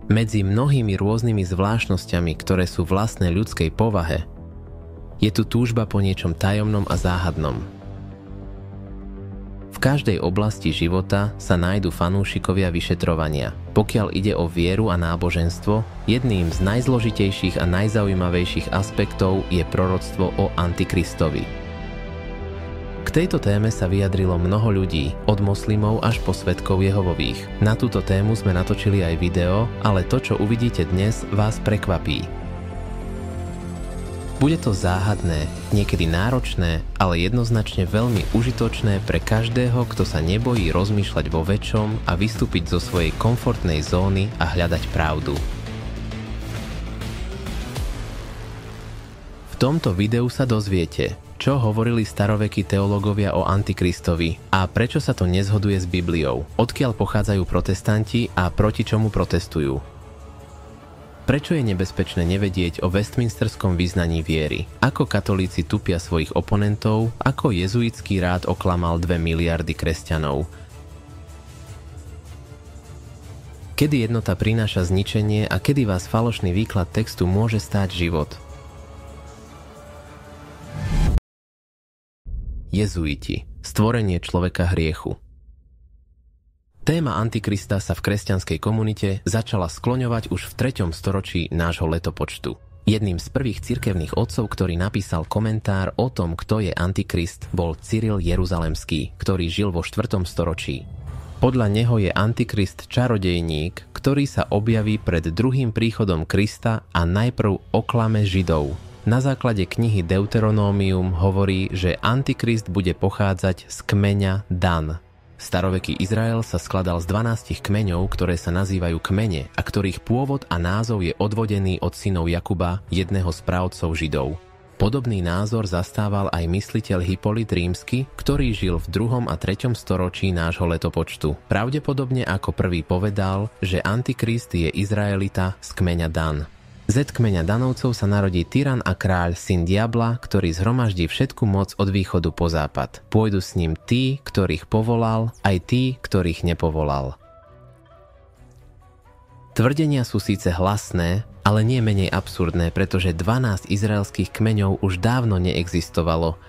Medzi mnohými rôznymi zvláštnosťami, ktoré sú vlastné ľudskej povahe, je tu túžba po niečom tajomnom a záhadnom. V každej oblasti života sa nájdu fanúšikovia vyšetrovania. Pokiaľ ide o vieru a náboženstvo, jedným z najzložitejších a najzaujímavejších aspektov je proroctvo o Antikristovi. K tejto téme sa vyjadrilo mnoho ľudí, od moslimov až po svedkov Jehovových. Na túto tému sme natočili aj video, ale to, čo uvidíte dnes, vás prekvapí. Bude to záhadné, niekedy náročné, ale jednoznačne veľmi užitočné pre každého, kto sa nebojí rozmýšľať vo väčšom a vystúpiť zo svojej komfortnej zóny a hľadať pravdu. V tomto videu sa dozviete, čo hovorili starovekí teológovia o Antikristovi a prečo sa to nezhoduje s Bibliou, odkiaľ pochádzajú protestanti a proti čomu protestujú. Prečo je nebezpečné nevedieť o westminsterskom vyznaní viery? Ako katolíci tupia svojich oponentov? Ako jezuitský rád oklamal 2 miliardy kresťanov? Kedy jednota prináša zničenie a kedy vás falošný výklad textu môže stáť život? Jezuiti. Stvorenie človeka hriechu. Téma Antikrista sa v kresťanskej komunite začala skloňovať už v 3. storočí nášho letopočtu. Jedným z prvých cirkevných otcov, ktorý napísal komentár o tom, kto je Antikrist, bol Cyril Jeruzalemský, ktorý žil vo 4. storočí. Podľa neho je Antikrist čarodejník, ktorý sa objaví pred druhým príchodom Krista a najprv oklame Židov. Na základe knihy Deuteronómium hovorí, že Antikrist bude pochádzať z kmeňa Dan. Staroveký Izrael sa skladal z 12 kmeňov, ktoré sa nazývajú kmene a ktorých pôvod a názov je odvodený od synov Jakuba, jedného z správcov Židov. Podobný názor zastával aj mysliteľ Hipolit Rímsky, ktorý žil v 2. a 3. storočí nášho letopočtu. Pravdepodobne ako prvý povedal, že Antikrist je Izraelita z kmeňa Dan. Z kmeňa Danovcov sa narodí tyran a kráľ, syn diabla, ktorý zhromaždí všetku moc od východu po západ. Pôjdu s ním tí, ktorých povolal, aj tí, ktorých nepovolal. Tvrdenia sú síce hlasné, ale nie menej absurdné, pretože 12 izraelských kmeňov už dávno neexistovalo.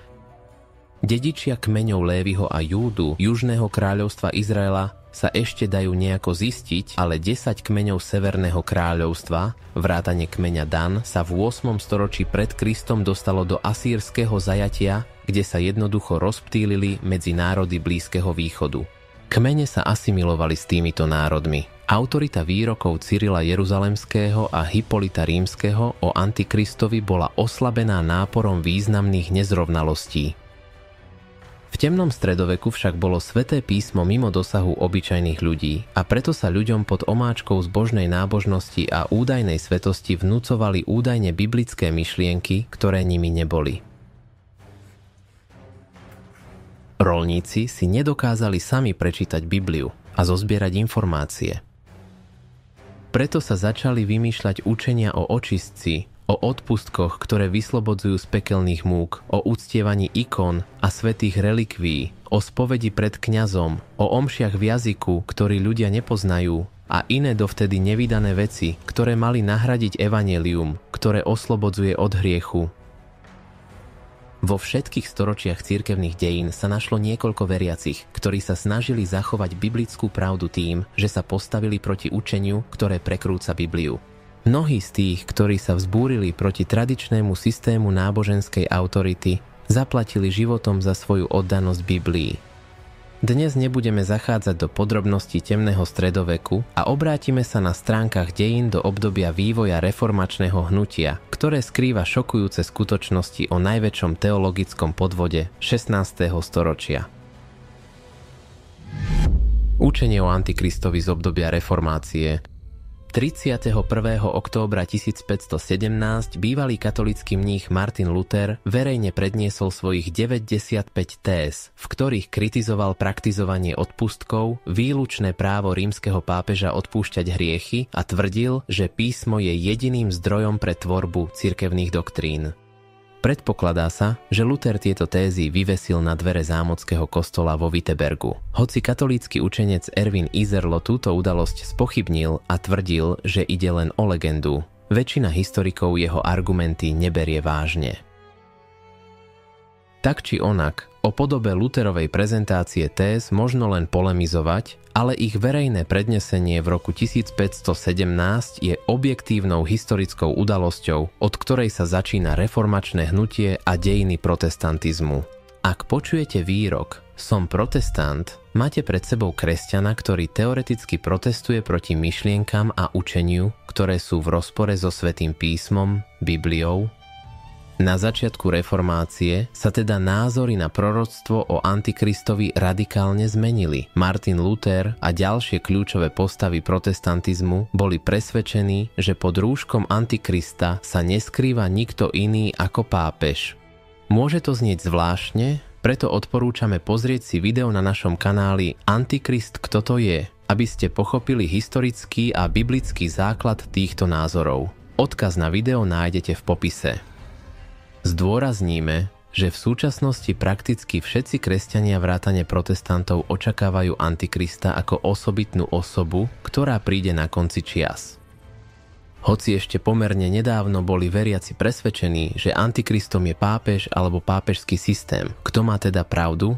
Dedičia kmeňov Léviho a Júdu, južného kráľovstva Izraela, sa ešte dajú nejako zistiť, ale 10 kmeňov Severného kráľovstva, vrátane kmeňa Dan, sa v 8. storočí pred Kristom dostalo do asýrskeho zajatia, kde sa jednoducho rozptýlili medzi národy Blízkeho východu. Kmene sa asimilovali s týmito národmi. Autorita výrokov Cyrila Jeruzalemského a Hipolita Rímskeho o Antikristovi bola oslabená náporom významných nezrovnalostí. V temnom stredoveku však bolo Sväté písmo mimo dosahu obyčajných ľudí a preto sa ľuďom pod omáčkou zbožnej nábožnosti a údajnej svetosti vnúcovali údajne biblické myšlienky, ktoré nimi neboli. Roľníci si nedokázali sami prečítať Bibliu a zozbierať informácie. Preto sa začali vymýšľať učenia o očistci, o odpustkoch, ktoré vyslobodzujú z pekelných múk, o uctievaní ikon a svätých relikví, o spovedi pred kňazom, o omšiach v jazyku, ktorý ľudia nepoznajú a iné dovtedy nevydané veci, ktoré mali nahradiť evanjelium, ktoré oslobodzuje od hriechu. Vo všetkých storočiach cirkevných dejín sa našlo niekoľko veriacich, ktorí sa snažili zachovať biblickú pravdu tým, že sa postavili proti učeniu, ktoré prekrúca Bibliu. Mnohí z tých, ktorí sa vzbúrili proti tradičnému systému náboženskej autority, zaplatili životom za svoju oddanosť Biblii. Dnes nebudeme zachádzať do podrobností temného stredoveku a obrátime sa na stránkach dejín do obdobia vývoja reformačného hnutia, ktoré skrýva šokujúce skutočnosti o najväčšom teologickom podvode 16. storočia. Učenie o Antikristovi z obdobia reformácie. 31. októbra 1517 bývalý katolícky mních Martin Luther verejne predniesol svojich 95 téz, v ktorých kritizoval praktizovanie odpustkov, výlučné právo rímskeho pápeža odpúšťať hriechy a tvrdil, že písmo je jediným zdrojom pre tvorbu cirkevných doktrín. Predpokladá sa, že Luther tieto tézy vyvesil na dvere zámockého kostola vo Wittenbergu. Hoci katolícky učenec Erwin Iserlo túto udalosť spochybnil a tvrdil, že ide len o legendu, väčšina historikov jeho argumenty neberie vážne. Tak či onak, o podobe Lutherovej prezentácie téz možno len polemizovať, ale ich verejné prednesenie v roku 1517 je objektívnou historickou udalosťou, od ktorej sa začína reformačné hnutie a dejiny protestantizmu. Ak počujete výrok "som protestant", máte pred sebou kresťana, ktorý teoreticky protestuje proti myšlienkam a učeniu, ktoré sú v rozpore so Svätým písmom, Bibliou. Na začiatku reformácie sa teda názory na proroctvo o Antikristovi radikálne zmenili. Martin Luther a ďalšie kľúčové postavy protestantizmu boli presvedčení, že pod rúškom Antikrista sa neskrýva nikto iný ako pápež. Môže to znieť zvláštne, preto odporúčame pozrieť si video na našom kanáli Antikrist, kto to je, aby ste pochopili historický a biblický základ týchto názorov. Odkaz na video nájdete v popise. Zdôrazníme, že v súčasnosti prakticky všetci kresťania vrátane protestantov očakávajú Antikrista ako osobitnú osobu, ktorá príde na konci čias. Hoci ešte pomerne nedávno boli veriaci presvedčení, že Antikristom je pápež alebo pápežský systém, kto má teda pravdu?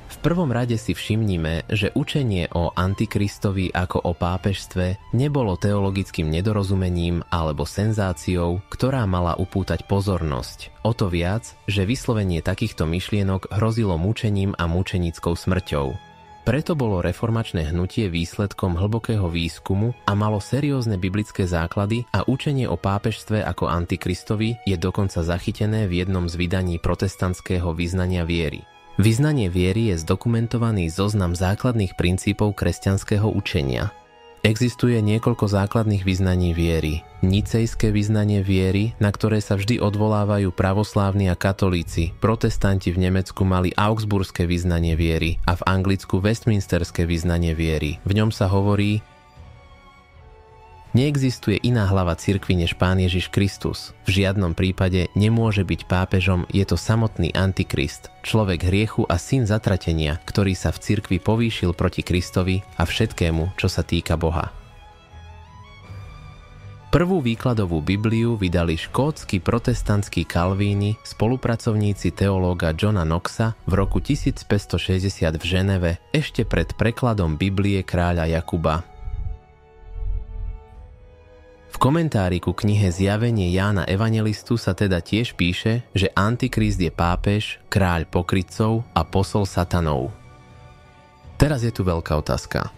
V prvom rade si všimnime, že učenie o Antikristovi ako o pápežstve nebolo teologickým nedorozumením alebo senzáciou, ktorá mala upútať pozornosť. O to viac, že vyslovenie takýchto myšlienok hrozilo mučením a mučenickou smrťou. Preto bolo reformačné hnutie výsledkom hlbokého výskumu a malo seriózne biblické základy a učenie o pápežstve ako Antikristovi je dokonca zachytené v jednom z vydaní protestantského vyznania viery. Vyznanie viery je zdokumentovaný zoznam základných princípov kresťanského učenia. Existuje niekoľko základných vyznaní viery. Nicejské vyznanie viery, na ktoré sa vždy odvolávajú pravoslávni a katolíci. Protestanti v Nemecku mali augsburské vyznanie viery a v Anglicku westminsterské vyznanie viery. V ňom sa hovorí: neexistuje iná hlava cirkvi než Pán Ježiš Kristus. V žiadnom prípade nemôže byť pápežom, je to samotný Antikrist, človek hriechu a syn zatratenia, ktorý sa v cirkvi povýšil proti Kristovi a všetkému, čo sa týka Boha. Prvú výkladovú Bibliu vydali škótsky protestantskí kalvíni, spolupracovníci teológa Johna Knoxa v roku 1560 v Ženeve, ešte pred prekladom Biblie kráľa Jakuba. V komentári ku knihe Zjavenie Jána Evangelistu sa teda tiež píše, že Antikrist je pápež, kráľ pokrytcov a posol satanov. Teraz je tu veľká otázka.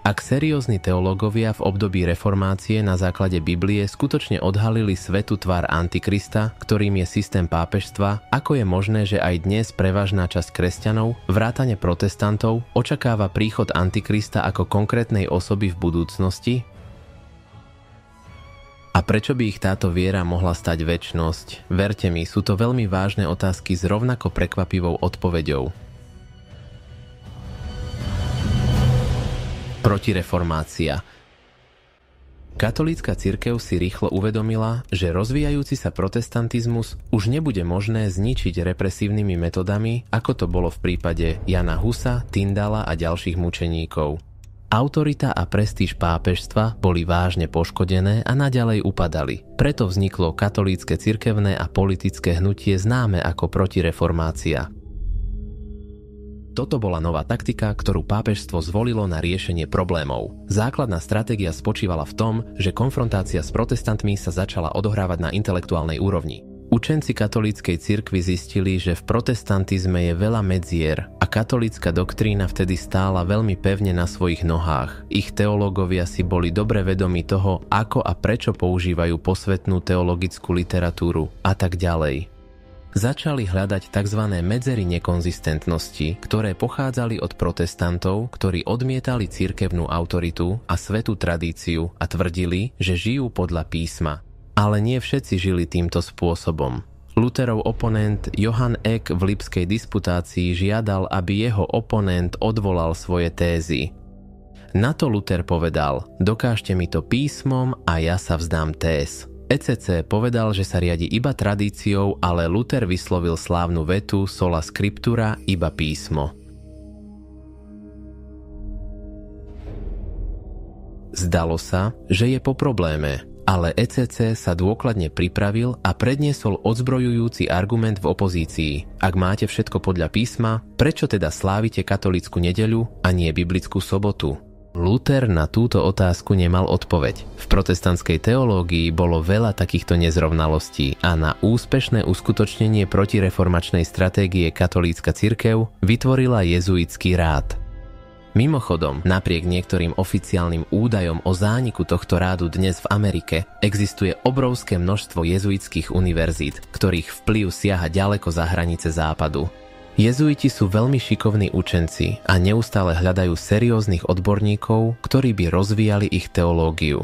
Ak seriózni teológovia v období reformácie na základe Biblie skutočne odhalili svätú tvár Antikrista, ktorým je systém pápežstva, ako je možné, že aj dnes prevažná časť kresťanov, vrátane protestantov, očakáva príchod Antikrista ako konkrétnej osoby v budúcnosti? A prečo by ich táto viera mohla stať večnosť? Verte mi, sú to veľmi vážne otázky s rovnako prekvapivou odpoveďou. Protireformácia. Katolícka cirkev si rýchlo uvedomila, že rozvíjajúci sa protestantizmus už nebude možné zničiť represívnymi metodami, ako to bolo v prípade Jana Husa, Tyndala a ďalších mučeníkov. Autorita a prestíž pápežstva boli vážne poškodené a naďalej upadali. Preto vzniklo katolícke cirkevné a politické hnutie známe ako protireformácia. Toto bola nová taktika, ktorú pápežstvo zvolilo na riešenie problémov. Základná stratégia spočívala v tom, že konfrontácia s protestantmi sa začala odohrávať na intelektuálnej úrovni. Učenci katolíckej cirkvi zistili, že v protestantizme je veľa medzier a katolícka doktrína vtedy stála veľmi pevne na svojich nohách. Ich teológovia si boli dobre vedomi toho, ako a prečo používajú posvetnú teologickú literatúru a tak ďalej. Začali hľadať tzv. Medzery nekonzistentnosti, ktoré pochádzali od protestantov, ktorí odmietali cirkevnú autoritu a svätú tradíciu a tvrdili, že žijú podľa písma. Ale nie všetci žili týmto spôsobom. Lutherov oponent Johann Eck v Lipskej disputácii žiadal, aby jeho oponent odvolal svoje tézy. Na to Luther povedal: dokážte mi to písmom a ja sa vzdám téz. ECC povedal, že sa riadi iba tradíciou, ale Luther vyslovil slávnu vetu sola scriptura, iba písmo. Zdalo sa, že je po probléme, ale ECC sa dôkladne pripravil a predniesol odzbrojujúci argument v opozícii. Ak máte všetko podľa písma, prečo teda slávite katolícku nedeľu a nie biblickú sobotu? Luther na túto otázku nemal odpoveď. V protestantskej teológii bolo veľa takýchto nezrovnalostí a na úspešné uskutočnenie protireformačnej stratégie katolícka cirkev vytvorila jezuitský rád. Mimochodom, napriek niektorým oficiálnym údajom o zániku tohto rádu dnes v Amerike, existuje obrovské množstvo jezuitských univerzít, ktorých vplyv siaha ďaleko za hranice západu. Jezuiti sú veľmi šikovní učenci a neustále hľadajú serióznych odborníkov, ktorí by rozvíjali ich teológiu.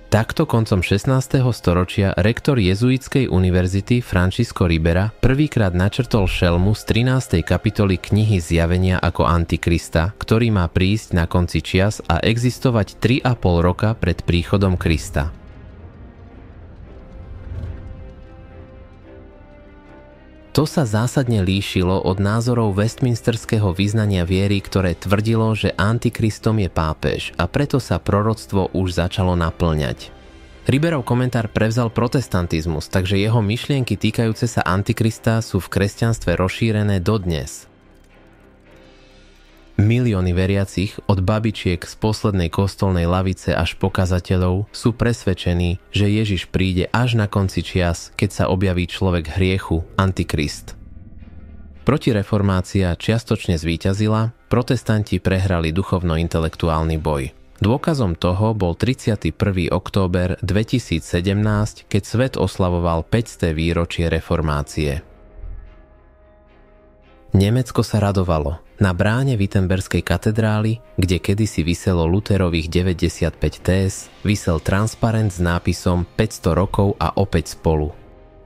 Takto koncom 16. storočia rektor jezuitskej univerzity Francisco Ribera prvýkrát načrtol šelmu z 13. kapitoly knihy Zjavenia ako Antikrista, ktorý má prísť na konci čias a existovať 3,5 roka pred príchodom Krista. To sa zásadne líšilo od názorov westminsterského vyznania viery, ktoré tvrdilo, že Antikristom je pápež a preto sa proroctvo už začalo naplňať. Riberov komentár prevzal protestantizmus, takže jeho myšlienky týkajúce sa Antikrista sú v kresťanstve rozšírené dodnes. Milióny veriacich, od babičiek z poslednej kostolnej lavice až po kazateľov, sú presvedčení, že Ježiš príde až na konci čias, keď sa objaví človek hriechu, Antikrist. Protireformácia čiastočne zvíťazila, protestanti prehrali duchovno-intelektuálny boj. Dôkazom toho bol 31. október 2017, keď svet oslavoval 500. výročie reformácie. Nemecko sa radovalo. Na bráne Wittenberskej katedrály, kde kedysi viselo Lutherových 95 téz, visel transparent s nápisom 500 rokov a opäť spolu.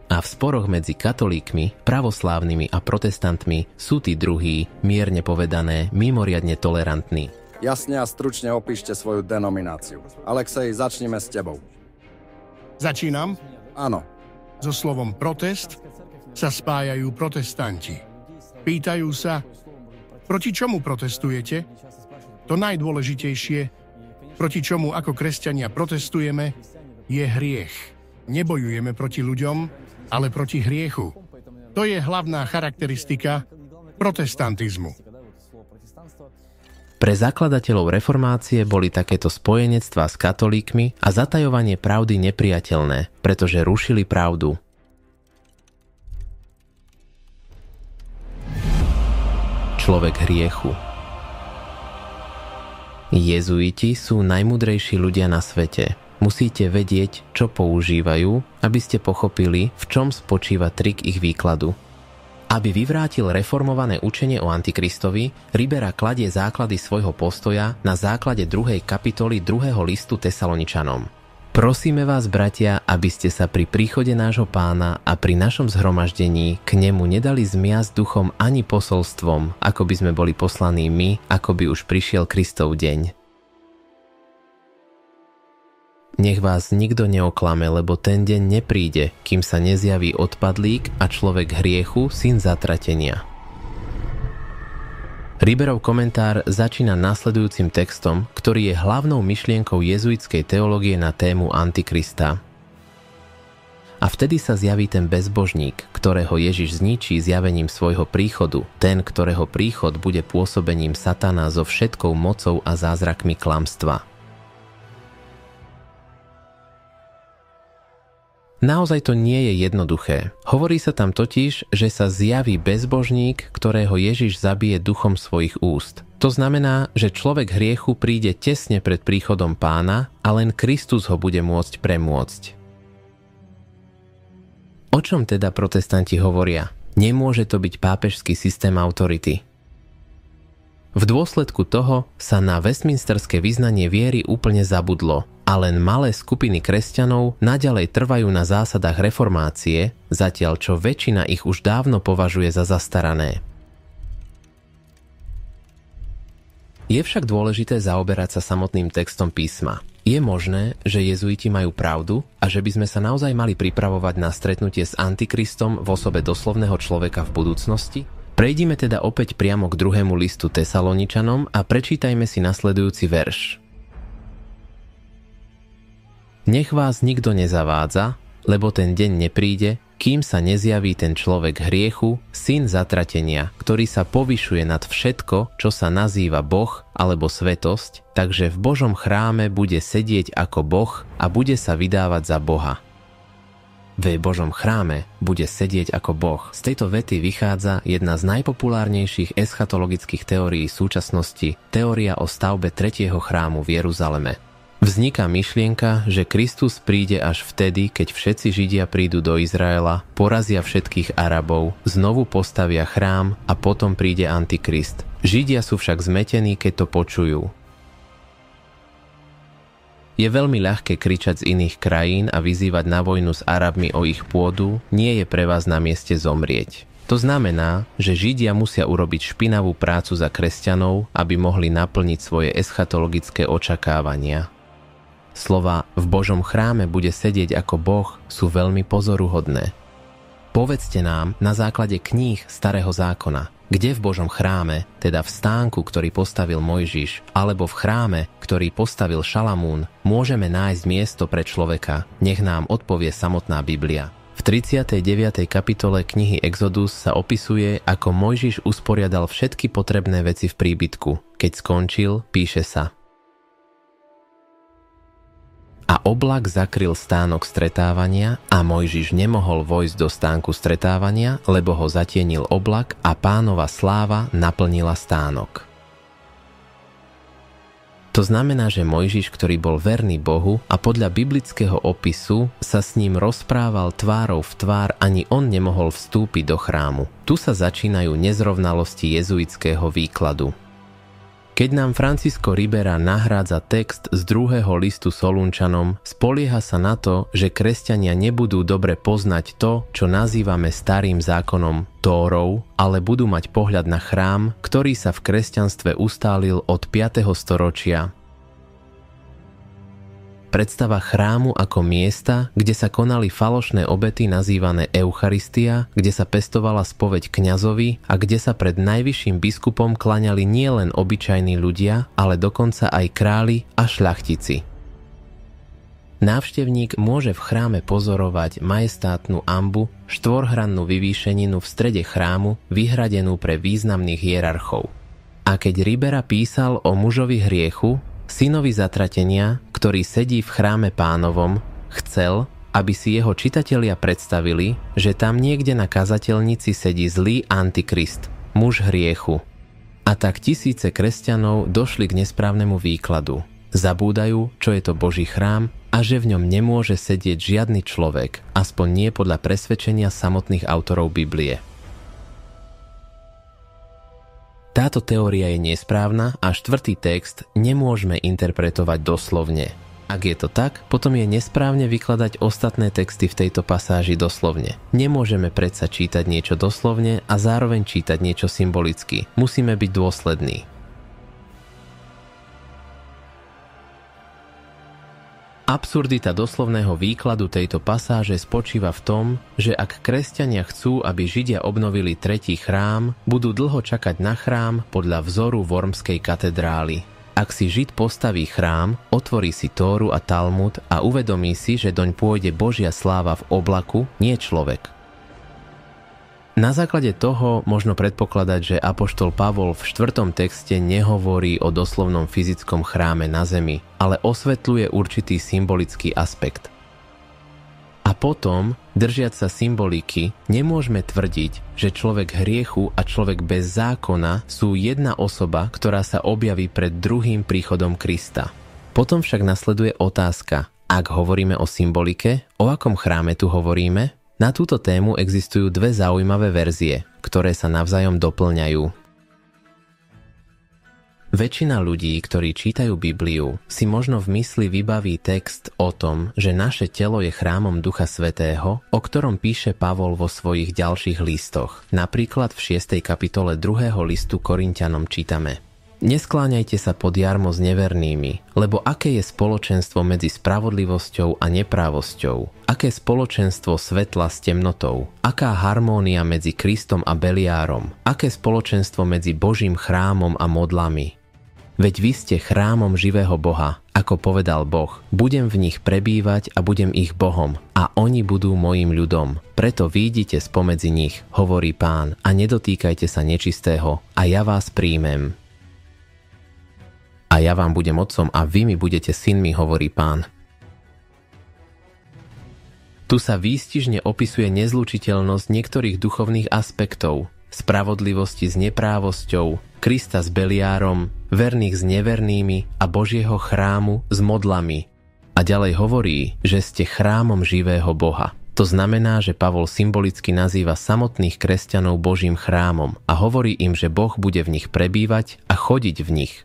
A v sporoch medzi katolíkmi, pravoslávnymi a protestantmi sú tí druhí, mierne povedané, mimoriadne tolerantní. Jasne a stručne opíšte svoju denomináciu. Alexej, začnime s tebou. Začínam? Áno. So slovom protest sa spájajú protestanti. Pýtajú sa, proti čomu protestujete? To najdôležitejšie, proti čomu ako kresťania protestujeme, je hriech. Nebojujeme proti ľuďom, ale proti hriechu. To je hlavná charakteristika protestantizmu. Pre zakladateľov reformácie boli takéto spojenectvá s katolíkmi a zatajovanie pravdy nepriateľné, pretože rušili pravdu. Človek hriechu. Jezuiti sú najmudrejší ľudia na svete. Musíte vedieť, čo používajú, aby ste pochopili, v čom spočíva trik ich výkladu. Aby vyvrátil reformované učenie o Antikristovi, Ribera kladie základy svojho postoja na základe 2. kapitoly 2. listu Tesaloničanom. Prosíme vás, bratia, aby ste sa pri príchode nášho Pána a pri našom zhromaždení k nemu nedali zmiasť duchom ani posolstvom, ako by sme boli poslaní my, ako by už prišiel Kristov deň. Nech vás nikto neoklame, lebo ten deň nepríde, kým sa nezjaví odpadlík a človek hriechu, syn zatratenia. Riberov komentár začína nasledujúcim textom, ktorý je hlavnou myšlienkou jezuitskej teológie na tému Antikrista. A vtedy sa zjaví ten bezbožník, ktorého Ježiš zničí zjavením svojho príchodu, ten, ktorého príchod bude pôsobením satana so všetkou mocou a zázrakmi klamstva. Naozaj to nie je jednoduché. Hovorí sa tam totiž, že sa zjaví bezbožník, ktorého Ježiš zabije duchom svojich úst. To znamená, že človek hriechu príde tesne pred príchodom Pána a len Kristus ho bude môcť premôcť. O čom teda protestanti hovoria? Nemôže to byť pápežský systém autority. V dôsledku toho sa na westminsterské vyznanie viery úplne zabudlo a len malé skupiny kresťanov naďalej trvajú na zásadách reformácie, zatiaľ čo väčšina ich už dávno považuje za zastarané. Je však dôležité zaoberať sa samotným textom písma. Je možné, že jezuiti majú pravdu a že by sme sa naozaj mali pripravovať na stretnutie s Antikristom v osobe doslovného človeka v budúcnosti? Prejdime teda opäť priamo k 2. listu Tesaloničanom a prečítajme si nasledujúci verš. Nech vás nikto nezavádza, lebo ten deň nepríde, kým sa nezjaví ten človek hriechu, syn zatratenia, ktorý sa povyšuje nad všetko, čo sa nazýva Boh alebo svetosť, takže v Božom chráme bude sedieť ako Boh a bude sa vydávať za Boha. V Božom chráme bude sedieť ako Boh. Z tejto vety vychádza jedna z najpopulárnejších eschatologických teórií súčasnosti, teória o stavbe 3. chrámu v Jeruzaleme. Vzniká myšlienka, že Kristus príde až vtedy, keď všetci Židia prídu do Izraela, porazia všetkých Arabov, znovu postavia chrám a potom príde Antikrist. Židia sú však zmetení, keď to počujú. Je veľmi ľahké kričať z iných krajín a vyzývať na vojnu s Arabmi o ich pôdu, nie je pre vás na mieste zomrieť. To znamená, že Židia musia urobiť špinavú prácu za kresťanov, aby mohli naplniť svoje eschatologické očakávania. Slova v Božom chráme bude sedieť ako Boh sú veľmi pozoruhodné. Povedzte nám na základe kníh Starého zákona, kde v Božom chráme, teda v stánku, ktorý postavil Mojžiš, alebo v chráme, ktorý postavil Šalamún, môžeme nájsť miesto pre človeka, nech nám odpovie samotná Biblia. V 39. kapitole knihy Exodus sa opisuje, ako Mojžiš usporiadal všetky potrebné veci v príbytku. Keď skončil, píše sa: A oblak zakryl stánok stretávania a Mojžiš nemohol vojsť do stánku stretávania, lebo ho zatienil oblak a Pánova sláva naplnila stánok. To znamená, že Mojžiš, ktorý bol verný Bohu a podľa biblického opisu sa s ním rozprával tvárou v tvár, ani on nemohol vstúpiť do chrámu. Tu sa začínajú nezrovnalosti jezuitského výkladu. Keď nám Francisco Ribera nahrádza text z 2. listu Solúnčanom, spolieha sa na to, že kresťania nebudú dobre poznať to, čo nazývame starým zákonom Tórou, ale budú mať pohľad na chrám, ktorý sa v kresťanstve ustálil od 5. storočia. Predstava chrámu ako miesta, kde sa konali falošné obety nazývané Eucharistia, kde sa pestovala spoveď kňazovi a kde sa pred najvyšším biskupom klaňali nielen obyčajní ľudia, ale dokonca aj králi a šľachtici. Návštevník môže v chráme pozorovať majestátnu ambu, štvorhrannú vyvýšeninu v strede chrámu, vyhradenú pre významných hierarchov. A keď Ribera písal o mužovi hriechu, synovi zatratenia, ktorý sedí v chráme Pánovom, chcel, aby si jeho čitatelia predstavili, že tam niekde na kazateľnici sedí zlý Antikrist, muž hriechu. A tak tisíce kresťanov došli k nesprávnemu výkladu. Zabúdajú, čo je to Boží chrám a že v ňom nemôže sedieť žiadny človek, aspoň nie podľa presvedčenia samotných autorov Biblie. Táto teória je nesprávna a 4. text nemôžeme interpretovať doslovne. Ak je to tak, potom je nesprávne vykladať ostatné texty v tejto pasáži doslovne. Nemôžeme predsa čítať niečo doslovne a zároveň čítať niečo symbolicky. Musíme byť dôslední. Absurdita doslovného výkladu tejto pasáže spočíva v tom, že ak kresťania chcú, aby Židia obnovili 3. chrám, budú dlho čakať na chrám podľa vzoru Wormskej katedrály. Ak si Žid postaví chrám, otvorí si Tóru a Talmud a uvedomí si, že doň pôjde Božia sláva v oblaku, nie človek. Na základe toho možno predpokladať, že apoštol Pavol v 4. texte nehovorí o doslovnom fyzickom chráme na zemi, ale osvetľuje určitý symbolický aspekt. A potom, držiac sa symboliky, nemôžeme tvrdiť, že človek hriechu a človek bez zákona sú jedna osoba, ktorá sa objaví pred druhým príchodom Krista. Potom však nasleduje otázka: ak hovoríme o symbolike, o akom chráme tu hovoríme? Na túto tému existujú dve zaujímavé verzie, ktoré sa navzájom doplňajú. Väčšina ľudí, ktorí čítajú Bibliu, si možno v mysli vybaví text o tom, že naše telo je chrámom Ducha Svätého, o ktorom píše Pavol vo svojich ďalších listoch. Napríklad v 6. kapitole 2. listu Korinťanom čítame: Neskláňajte sa pod jarmo s nevernými, lebo aké je spoločenstvo medzi spravodlivosťou a neprávosťou? Aké spoločenstvo svetla s temnotou? Aká harmónia medzi Kristom a Beliárom? Aké spoločenstvo medzi Božím chrámom a modlami? Veď vy ste chrámom živého Boha, ako povedal Boh. Budem v nich prebývať a budem ich Bohom, a oni budú mojím ľudom. Preto výjdite spomedzi nich, hovorí Pán, a nedotýkajte sa nečistého, a ja vás príjmem. A ja vám budem otcom a vy mi budete synmi, hovorí Pán. Tu sa výstižne opisuje nezlučiteľnosť niektorých duchovných aspektov, spravodlivosti s neprávosťou, Krista s Beliárom, verných s nevernými a Božieho chrámu s modlami. A ďalej hovorí, že ste chrámom živého Boha. To znamená, že Pavol symbolicky nazýva samotných kresťanov Božím chrámom a hovorí im, že Boh bude v nich prebývať a chodiť v nich.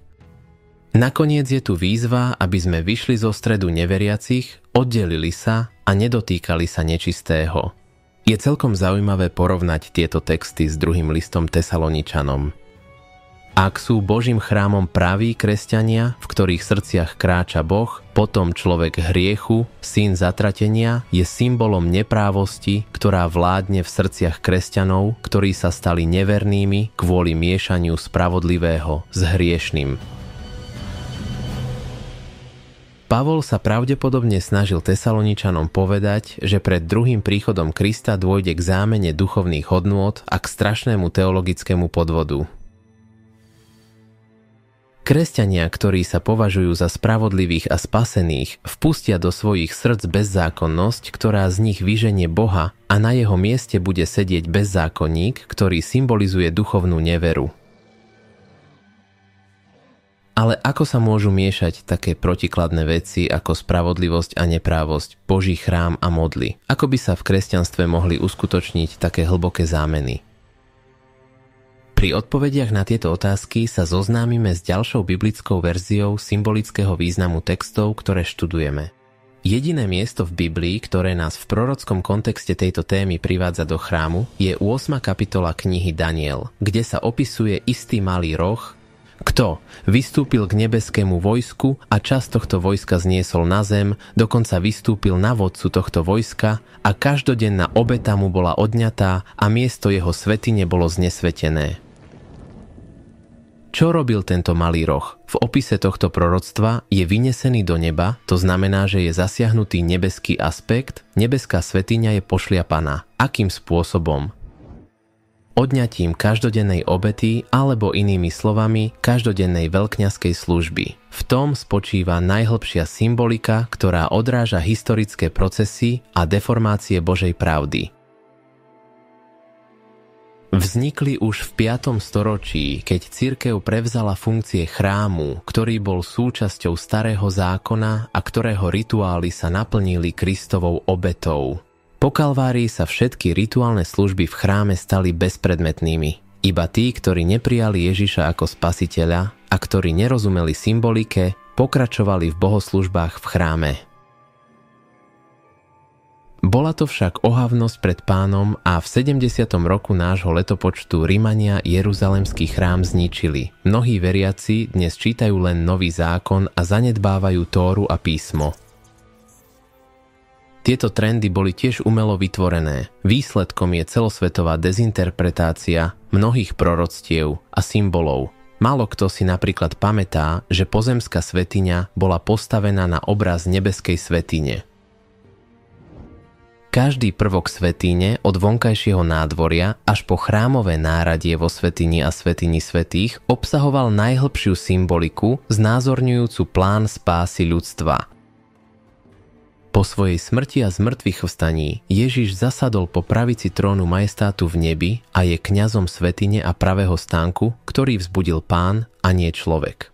Nakoniec je tu výzva, aby sme vyšli zo stredu neveriacich, oddelili sa a nedotýkali sa nečistého. Je celkom zaujímavé porovnať tieto texty s druhým listom Tesaloničanom. Ak sú Božím chrámom praví kresťania, v ktorých srdciach kráča Boh, potom človek hriechu, syn zatratenia, je symbolom neprávosti, ktorá vládne v srdciach kresťanov, ktorí sa stali nevernými kvôli miešaniu spravodlivého s hriešným. Pavol sa pravdepodobne snažil Tesaloničanom povedať, že pred druhým príchodom Krista dôjde k zámene duchovných hodnôt a k strašnému teologickému podvodu. Kresťania, ktorí sa považujú za spravodlivých a spasených, vpustia do svojich srdc bezzákonnosť, ktorá z nich vyženie Boha, a na jeho mieste bude sedieť bezzákonník, ktorý symbolizuje duchovnú neveru. Ale ako sa môžu miešať také protikladné veci ako spravodlivosť a neprávosť, Boží chrám a modly? Ako by sa v kresťanstve mohli uskutočniť také hlboké zámeny? Pri odpovediach na tieto otázky sa zoznámime s ďalšou biblickou verziou symbolického významu textov, ktoré študujeme. Jediné miesto v Biblii, ktoré nás v prorockom kontexte tejto témy privádza do chrámu, je 8. kapitola knihy Daniel, kde sa opisuje istý malý roh, kto vystúpil k nebeskému vojsku a časť tohto vojska zniesol na zem, dokonca vystúpil na vodcu tohto vojska a každodenná obeta mu bola odňatá a miesto jeho svätyne bolo znesvetené. Čo robil tento malý roh? V opise tohto proroctva je vynesený do neba, to znamená, že je zasiahnutý nebeský aspekt, nebeská svätyňa je pošliapaná. Akým spôsobom? Odňatím každodennej obety alebo inými slovami každodennej veľkňazskej služby. V tom spočíva najhlbšia symbolika, ktorá odráža historické procesy a deformácie Božej pravdy. Vznikli už v 5. storočí, keď cirkev prevzala funkcie chrámu, ktorý bol súčasťou Starého zákona a ktorého rituály sa naplnili Kristovou obetou. Po Kalvárii sa všetky rituálne služby v chráme stali bezpredmetnými. Iba tí, ktorí neprijali Ježiša ako spasiteľa a ktorí nerozumeli symbolike, pokračovali v bohoslužbách v chráme. Bola to však ohavnosť pred Pánom a v 70. roku nášho letopočtu Rimania Jeruzalemský chrám zničili. Mnohí veriaci dnes čítajú len Nový zákon a zanedbávajú Tóru a písmo. Tieto trendy boli tiež umelo vytvorené. Výsledkom je celosvetová dezinterpretácia mnohých proroctiev a symbolov. Málo kto si napríklad pamätá, že pozemská svätyňa bola postavená na obraz nebeskej svätyne. Každý prvok svätyne od vonkajšieho nádvoria až po chrámové náradie vo svätyni a svätyni svätých obsahoval najhlbšiu symboliku znázorňujúcu plán spásy ľudstva. Po svojej smrti a zmŕtvychvstaní Ježiš zasadol po pravici trónu majestátu v nebi a je kňazom svätyne a pravého stánku, ktorý vzbudil Pán a nie človek.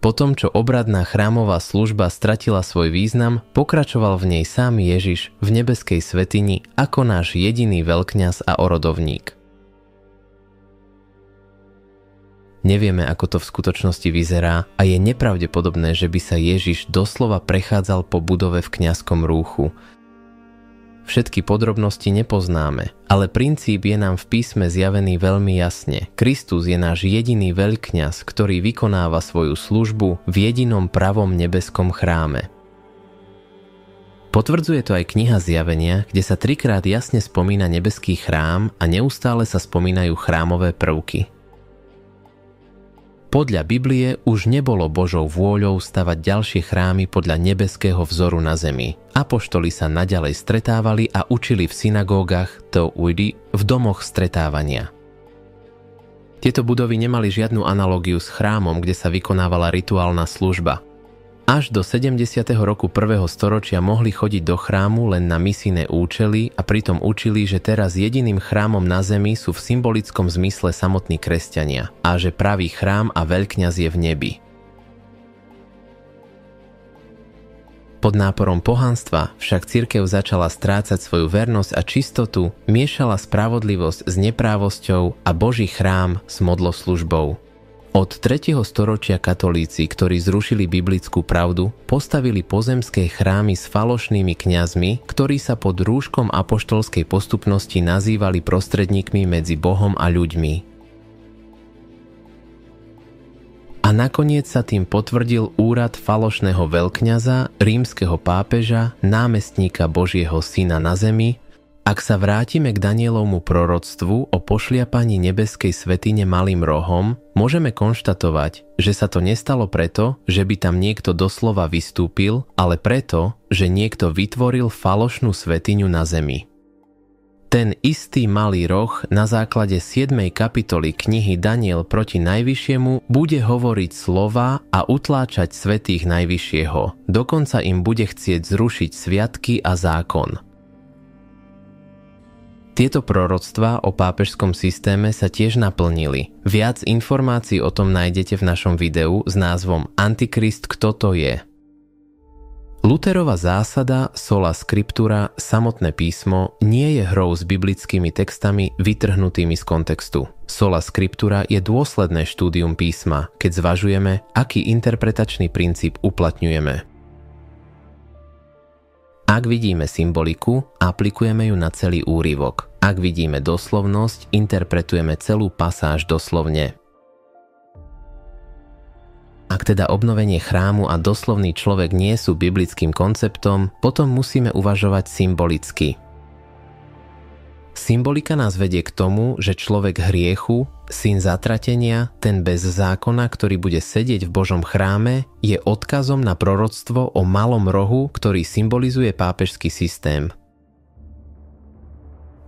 Potom, čo obradná chrámová služba stratila svoj význam, pokračoval v nej sám Ježiš v nebeskej svätyni ako náš jediný veľkňaz a orodovník. Nevieme, ako to v skutočnosti vyzerá a je nepravdepodobné, že by sa Ježiš doslova prechádzal po budove v kňazskom rúchu. Všetky podrobnosti nepoznáme, ale princíp je nám v písme zjavený veľmi jasne. Kristus je náš jediný veľkňaz, ktorý vykonáva svoju službu v jedinom pravom nebeskom chráme. Potvrdzuje to aj kniha Zjavenia, kde sa 3-krát jasne spomína nebeský chrám a neustále sa spomínajú chrámové prvky. Podľa Biblie už nebolo Božou vôľou stavať ďalšie chrámy podľa nebeského vzoru na zemi. Apoštoli sa naďalej stretávali a učili v synagógach, v domoch stretávania. Tieto budovy nemali žiadnu analogiu s chrámom, kde sa vykonávala rituálna služba. Až do 70. roku 1. storočia mohli chodiť do chrámu len na misijné účely a pritom učili, že teraz jediným chrámom na zemi sú v symbolickom zmysle samotní kresťania a že pravý chrám a veľkňaz je v nebi. Pod náporom pohanstva však cirkev začala strácať svoju vernosť a čistotu, miešala spravodlivosť s neprávosťou a Boží chrám s modloslužbou. Od 3. storočia katolíci, ktorí zrušili biblickú pravdu, postavili pozemské chrámy s falošnými kňazmi, ktorí sa pod rúškom apoštolskej postupnosti nazývali prostredníkmi medzi Bohom a ľuďmi. A nakoniec sa tým potvrdil úrad falošného veľkňaza, rímskeho pápeža, námestníka Božieho syna na zemi. Ak sa vrátime k Danielovmu proroctvu o pošliapaní nebeskej svätyne malým rohom, môžeme konštatovať, že sa to nestalo preto, že by tam niekto doslova vystúpil, ale preto, že niekto vytvoril falošnú svätyňu na zemi. Ten istý malý roh na základe 7. kapitoly knihy Daniel proti Najvyššiemu bude hovoriť slová a utláčať svätých Najvyššieho. Dokonca im bude chcieť zrušiť sviatky a zákon. Tieto proroctvá o pápežskom systéme sa tiež naplnili. Viac informácií o tom nájdete v našom videu s názvom Antikrist, kto to je? Lutherova zásada sola scriptura, samotné písmo, nie je hrou s biblickými textami vytrhnutými z kontextu. Sola scriptura je dôsledné štúdium písma, keď zvažujeme, aký interpretačný princíp uplatňujeme. Ak vidíme symboliku, aplikujeme ju na celý úryvok. Ak vidíme doslovnosť, interpretujeme celú pasáž doslovne. Ak teda obnovenie chrámu a doslovný človek nie sú biblickým konceptom, potom musíme uvažovať symbolicky. Symbolika nás vedie k tomu, že človek hriechu, syn zatratenia, ten bez zákona, ktorý bude sedieť v Božom chráme, je odkazom na proroctvo o malom rohu, ktorý symbolizuje pápežský systém.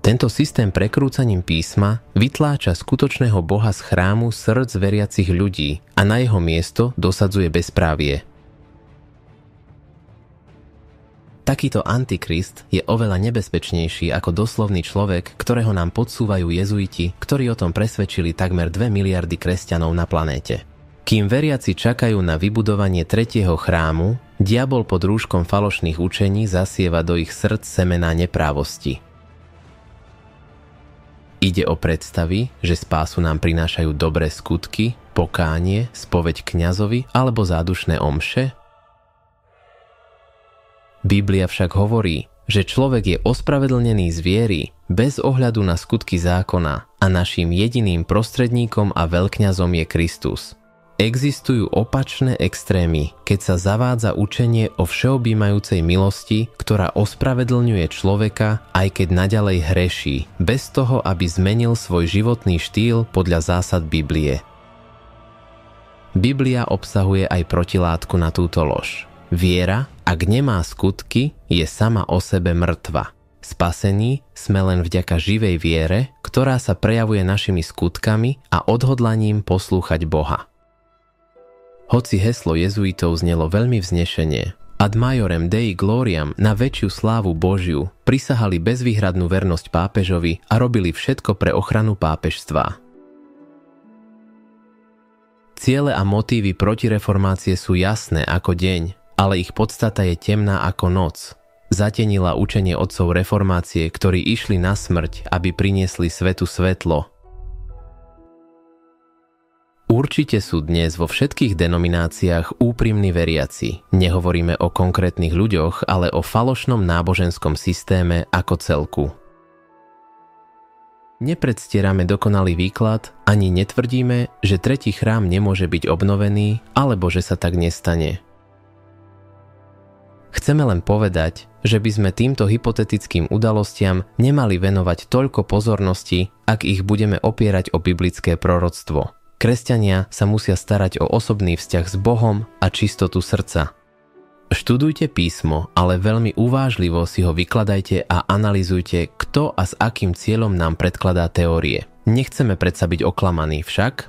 Tento systém prekrúcaním písma vytláča skutočného Boha z chrámu srdc veriacich ľudí a na jeho miesto dosadzuje bezprávie. Takýto antikrist je oveľa nebezpečnejší ako doslovný človek, ktorého nám podsúvajú jezuiti, ktorí o tom presvedčili takmer 2 miliardy kresťanov na planéte. Kým veriaci čakajú na vybudovanie 3. chrámu, diabol pod rúškom falošných učení zasieva do ich srdc semená neprávosti. Ide o predstavy, že spásu nám prinášajú dobré skutky, pokánie, spoveď kňazovi alebo zádušné omše? Biblia však hovorí, že človek je ospravedlnený z viery bez ohľadu na skutky zákona a naším jediným prostredníkom a veľkňazom je Kristus. Existujú opačné extrémy, keď sa zavádza učenie o všeobjímajúcej milosti, ktorá ospravedlňuje človeka, aj keď naďalej hreší, bez toho, aby zmenil svoj životný štýl podľa zásad Biblie. Biblia obsahuje aj protilátku na túto lož. Viera, ak nemá skutky, je sama o sebe mŕtva. Spasení sme len vďaka živej viere, ktorá sa prejavuje našimi skutkami a odhodlaním poslúchať Boha. Hoci heslo jezuitov znelo veľmi vznešene, ad majorem Dei gloriam, na väčšiu slávu Božiu, prisahali bezvýhradnú vernosť pápežovi a robili všetko pre ochranu pápežstva. Ciele a motívy protireformácie sú jasné ako deň, ale ich podstata je temná ako noc. Zatenila učenie otcov reformácie, ktorí išli na smrť, aby priniesli svetu svetlo. Určite sú dnes vo všetkých denomináciách úprimní veriaci. Nehovoríme o konkrétnych ľuďoch, ale o falošnom náboženskom systéme ako celku. Nepredstierame dokonalý výklad, ani netvrdíme, že tretí chrám nemôže byť obnovený, alebo že sa tak nestane. Chceme len povedať, že by sme týmto hypotetickým udalostiam nemali venovať toľko pozornosti, ak ich budeme opierať o biblické proroctvo. Kresťania sa musia starať o osobný vzťah s Bohom a čistotu srdca. Študujte písmo, ale veľmi uvážlivo si ho vykladajte a analyzujte, kto a s akým cieľom nám predkladá teórie. Nechceme predsa byť oklamaní však.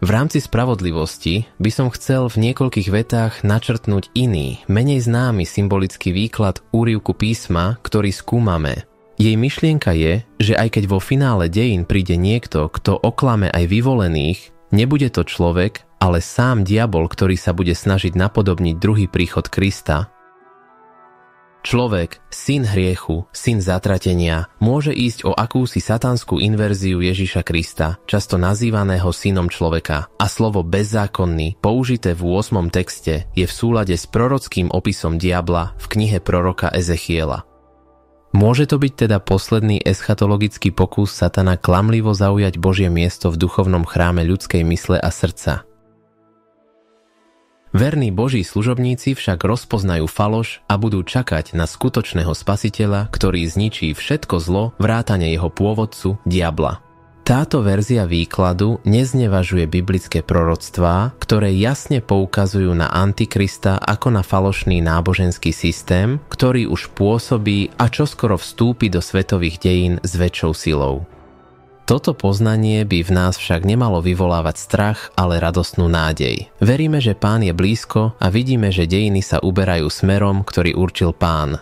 V rámci spravodlivosti by som chcel v niekoľkých vetách načrtnúť iný, menej známy symbolický výklad úryvku písma, ktorý skúmame. Jej myšlienka je, že aj keď vo finále dejín príde niekto, kto oklame aj vyvolených, nebude to človek, ale sám diabol, ktorý sa bude snažiť napodobniť druhý príchod Krista. Človek, syn hriechu, syn zatratenia, môže ísť o akúsi satanskú inverziu Ježiša Krista, často nazývaného synom človeka, a slovo bezzákonný, použité v 8. texte, je v súlade s prorockým opisom diabla v knihe proroka Ezechiela. Môže to byť teda posledný eschatologický pokus satana klamlivo zaujať Božie miesto v duchovnom chráme ľudskej mysle a srdca. Verní Boží služobníci však rozpoznajú faloš a budú čakať na skutočného spasiteľa, ktorý zničí všetko zlo vrátane jeho pôvodcu, diabla. Táto verzia výkladu neznevažuje biblické proroctvá, ktoré jasne poukazujú na Antikrista ako na falošný náboženský systém, ktorý už pôsobí a čoskoro vstúpi do svetových dejín s väčšou silou. Toto poznanie by v nás však nemalo vyvolávať strach, ale radostnú nádej. Veríme, že Pán je blízko a vidíme, že dejiny sa uberajú smerom, ktorý určil Pán.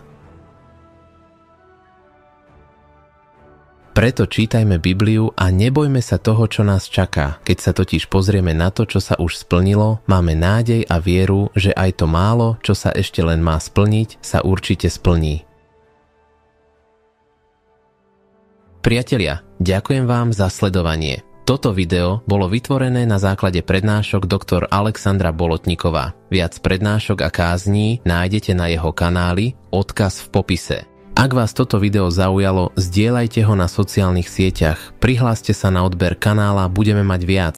Preto čítajme Bibliu a nebojme sa toho, čo nás čaká. Keď sa totiž pozrieme na to, čo sa už splnilo, máme nádej a vieru, že aj to málo, čo sa ešte len má splniť, sa určite splní. Priatelia, ďakujem vám za sledovanie. Toto video bolo vytvorené na základe prednášok dr. Alexandra Bolotníková. Viac prednášok a kázní nájdete na jeho kanáli, odkaz v popise. Ak vás toto video zaujalo, zdieľajte ho na sociálnych sieťach, prihláste sa na odber kanála, budeme mať viac.